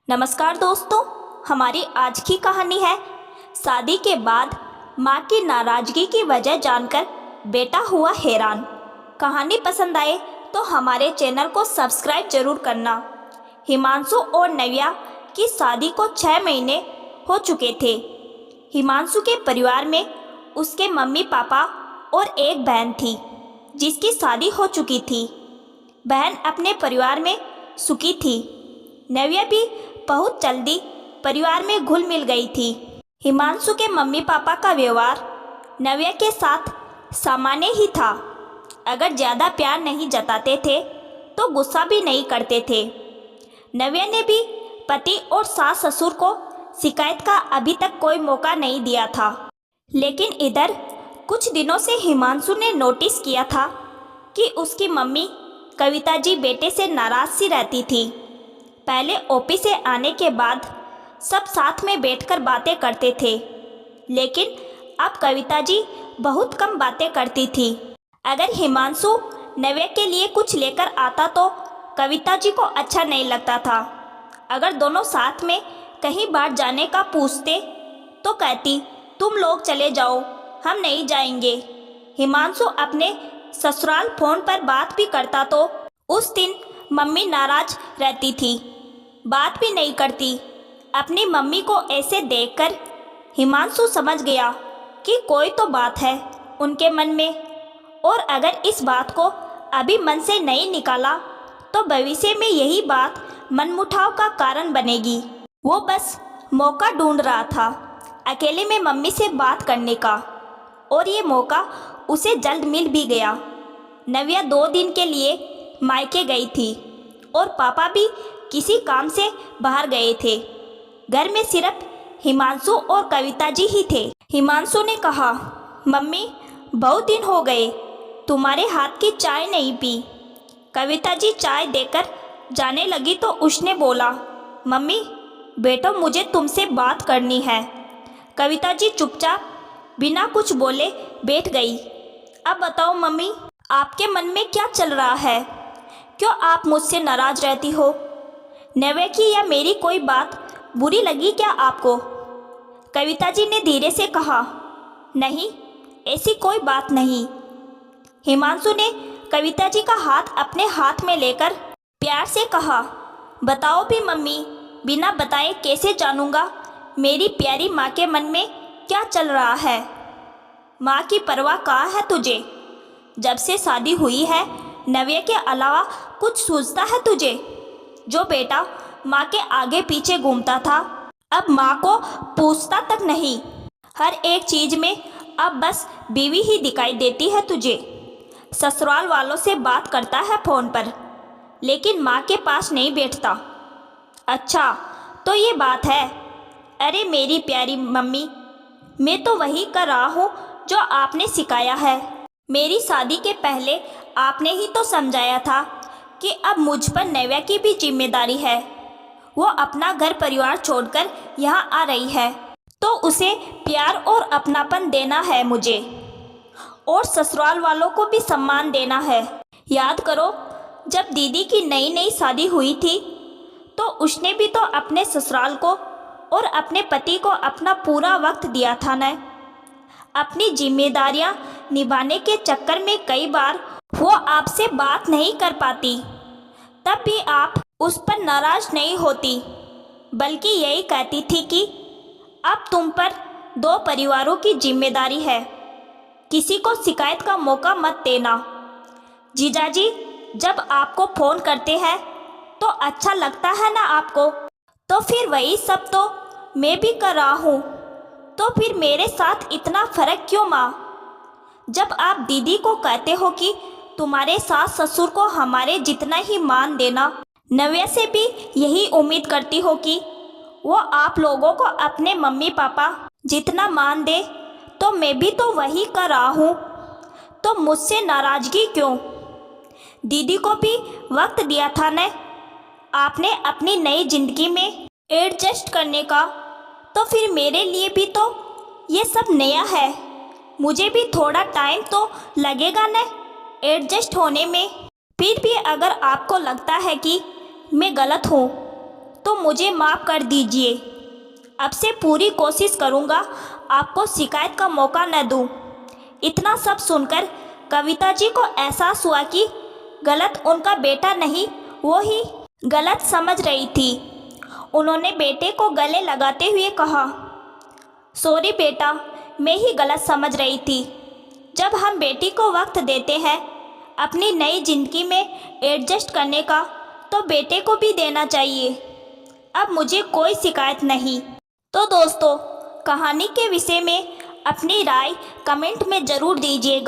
नमस्कार दोस्तों, हमारी आज की कहानी है शादी के बाद माँ की नाराज़गी की वजह जानकर बेटा हुआ हैरान। कहानी पसंद आए तो हमारे चैनल को सब्सक्राइब जरूर करना। हिमांशु और नव्या की शादी को 6 महीने हो चुके थे। हिमांशु के परिवार में उसके मम्मी पापा और एक बहन थी जिसकी शादी हो चुकी थी। बहन अपने परिवार में सुखी थी। नव्या भी बहुत जल्दी परिवार में घुल मिल गई थी। हिमांशु के मम्मी पापा का व्यवहार नव्या के साथ सामान्य ही था। अगर ज़्यादा प्यार नहीं जताते थे तो गुस्सा भी नहीं करते थे। नव्या ने भी पति और सास ससुर को शिकायत का अभी तक कोई मौका नहीं दिया था। लेकिन इधर कुछ दिनों से हिमांशु ने नोटिस किया था कि उसकी मम्मी कविता जी बेटे से नाराज़ सी रहती थी। पहले ऑफिस से आने के बाद सब साथ में बैठकर बातें करते थे, लेकिन अब कविता जी बहुत कम बातें करती थी। अगर हिमांशु नव्या के लिए कुछ लेकर आता तो कविता जी को अच्छा नहीं लगता था। अगर दोनों साथ में कहीं बाहर जाने का पूछते तो कहती, तुम लोग चले जाओ, हम नहीं जाएंगे। हिमांशु अपने ससुराल फोन पर बात भी करता तो उस दिन मम्मी नाराज रहती थी, बात भी नहीं करती। अपनी मम्मी को ऐसे देखकर हिमांशु समझ गया कि कोई तो बात है उनके मन में, और अगर इस बात को अभी मन से नहीं निकाला तो भविष्य में यही बात मनमुटाव का कारण बनेगी। वो बस मौका ढूंढ रहा था अकेले में मम्मी से बात करने का, और ये मौका उसे जल्द मिल भी गया। नव्या 2 दिन के लिए मायके गई थी और पापा भी किसी काम से बाहर गए थे। घर में सिर्फ हिमांशु और कविता जी ही थे। हिमांशु ने कहा, मम्मी बहुत दिन हो गए तुम्हारे हाथ की चाय नहीं पी। कविता जी चाय देकर जाने लगी तो उसने बोला, मम्मी बेटो मुझे तुमसे बात करनी है। कविता जी चुपचाप बिना कुछ बोले बैठ गई। अब बताओ मम्मी, आपके मन में क्या चल रहा है? क्यों आप मुझसे नाराज रहती हो? नव्या की या मेरी कोई बात बुरी लगी क्या आपको? कविता जी ने धीरे से कहा, नहीं ऐसी कोई बात नहीं। हिमांशु ने कविता जी का हाथ अपने हाथ में लेकर प्यार से कहा, बताओ भी मम्मी, बिना बताए कैसे जानूंगा मेरी प्यारी माँ के मन में क्या चल रहा है? माँ की परवाह कहाँ है तुझे? जब से शादी हुई है नव्या के अलावा कुछ सूझता है तुझे? जो बेटा माँ के आगे पीछे घूमता था अब माँ को पूछता तक नहीं। हर एक चीज़ में अब बस बीवी ही दिखाई देती है तुझे। ससुराल वालों से बात करता है फ़ोन पर, लेकिन माँ के पास नहीं बैठता। अच्छा तो ये बात है। अरे मेरी प्यारी मम्मी, मैं तो वही कर रहा हूँ जो आपने सिखाया है। मेरी शादी के पहले आपने ही तो समझाया था कि अब मुझ पर नव्या की भी जिम्मेदारी है। वो अपना घर परिवार छोड़कर यहाँ आ रही है तो उसे प्यार और अपनापन देना है मुझे, और ससुराल वालों को भी सम्मान देना है। याद करो जब दीदी की नई नई शादी हुई थी तो उसने भी तो अपने ससुराल को और अपने पति को अपना पूरा वक्त दिया था न। अपनी जिम्मेदारियां निभाने के चक्कर में कई बार वो आपसे बात नहीं कर पाती, तब भी आप उस पर नाराज नहीं होती, बल्कि यही कहती थी कि अब तुम पर 2 परिवारों की जिम्मेदारी है, किसी को शिकायत का मौका मत देना। जीजाजी जब आपको फ़ोन करते हैं तो अच्छा लगता है ना आपको, तो फिर वही सब तो मैं भी कर रहा हूँ, तो फिर मेरे साथ इतना फ़र्क क्यों माँ? जब आप दीदी को कहते हो कि तुम्हारे सास ससुर को हमारे जितना ही मान देना, नव्या से भी यही उम्मीद करती हो कि वो आप लोगों को अपने मम्मी पापा जितना मान दे, तो मैं भी तो वही कर रहा हूँ, तो मुझसे नाराज़गी क्यों? दीदी को भी वक्त दिया था न आपने अपनी नई ज़िंदगी में एडजस्ट करने का, तो फिर मेरे लिए भी तो ये सब नया है। मुझे भी थोड़ा टाइम तो लगेगा न एडजस्ट होने में। फिर भी अगर आपको लगता है कि मैं गलत हूँ तो मुझे माफ़ कर दीजिए। अब से पूरी कोशिश करूँगा आपको शिकायत का मौका न दूँ। इतना सब सुनकर कविता जी को एहसास हुआ कि गलत उनका बेटा नहीं, वो ही गलत समझ रही थी। उन्होंने बेटे को गले लगाते हुए कहा, सॉरी बेटा, मैं ही गलत समझ रही थी। जब हम बेटी को वक्त देते हैं अपनी नई ज़िंदगी में एडजस्ट करने का, तो बेटे को भी देना चाहिए। अब मुझे कोई शिकायत नहीं। तो दोस्तों, कहानी के विषय में अपनी राय कमेंट में ज़रूर दीजिएगा।